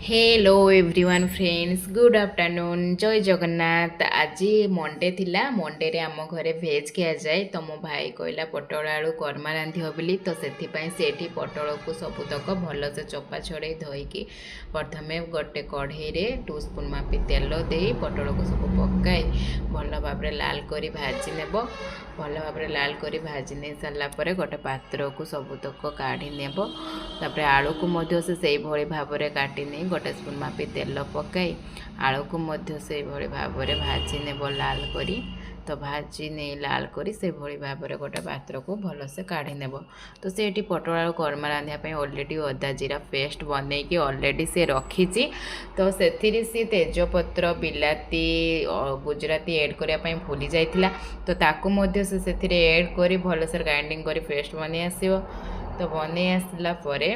Hello everyone friends good afternoon जय जगन्नाथ आज Monday थिला मंडे रे आम घरे भेज किया जाए तो मो भाई कहला पटल आलू करमा रांधिब बोली तो सेठी सेठी पटल को सबुतक भल से चोपा छड़े धोईकी प्रथमे गोटे कढ़ई रे 2 स्पून मापी तेल दे पटल को सब पकाई भल भाव लाल करी भाजी नेब भल भाव लाल करी भाजी नहीं सारा पर गोटे पात्र को सबुतक काढ़ी नेब तापर आलू को मध्य से भली भाव में काटी नहीं गोटे स्पून मापी तेल पकाई आलू को मध्य से भली भाव में भाजी नेब लाल करी तो भाजी नहीं लाल करी से भली भाव में गोटे पात्र को भलसे काढ़ी नेब तो से पटल आलू करमा रांधिया ऑलरेडी अदा जीरा पेस्ट बन के ऑलरेडी से रखी तो से तेजपत्र बिलाती गुजराती एड करने भूली जाइथिला तो ताकू मध्य से एड करी भलसे ग्राइंडिंग करी पेस्ट बनी आसिबो तो बनी आसला परे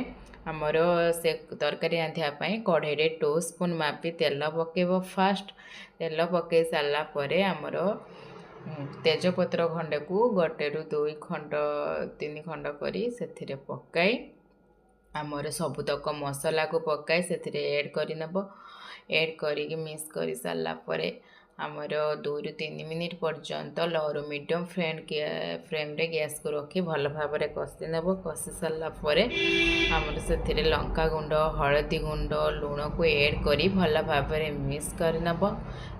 आमर से तरकारी रांधियापाई कढ़ई 2 स्पून मापी तेल पकेब फास्ट तेल पकई सारा परे आमर तेजपत्र खंडे को गोटे रु 2 खंड 3 खंड करी से पकाई आमर सबुतक मसला को पकाई से एड कर नेब एड करी मिक्स कर सारा परे आमर 2 ରୁ 3 मिनिट पर्यंत लो रु मीडियम फ्लेम रे गैस को रखी भल भाव में कषि नेब कषि सारा आमर से लंका गुंड हलदी गुंड लुण को ऐड करी भल भाव में मिक्स कर नेब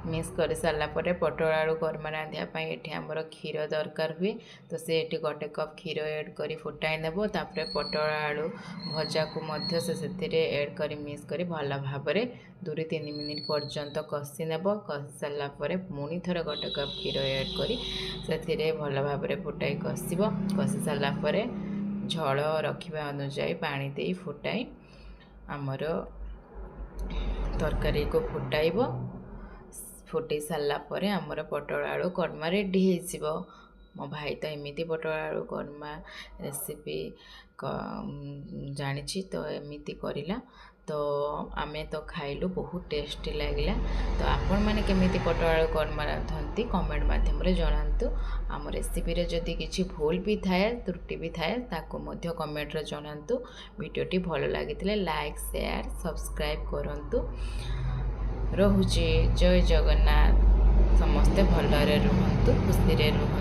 मिक्स कर सारा पटल आलू करमा रांधियापाई ये आमर क्षीर दरकार हुए तो से गोटे कप क्षीर ऐड करी फुटाई नेब तापर पटल आलू भजा को मध्य से ऐड करी मिक्स करी भल भाव में 2 ରୁ 3 मिनिट पर्यंत कषि नेब कषि सारा पुणी थर गोटे कप क्षीर ऐड करी से भल भाव में फुटाई कषिब कषि सारा झल रखा अनुजाई पानी दे फुटाई आमर तरकारी को फुटाइब फुटे सारा आमर पटल आलू करमा रेडी हो मो भाई तो एमती पटल आलू करमा रेसिपी जानी तो एमती करला तो आमे तो खाइलु बहुत टेस्टी लगला तो आपण मैंने केमिति पटल आलू करमा रांधती कमेंट माध्यम रे जणांतु आम रेसिपी रे जदि किछि भूल भी थाए त्रुटि भी थाए ताको मध्य कमेंट रे जणांतु वीडियोटी भल लागितिले लाइक शेयर सब्सक्राइब करंतु रहुची जय जगन्नाथ समस्ते भलरे रुहंतु खुशी रे रुहंतु।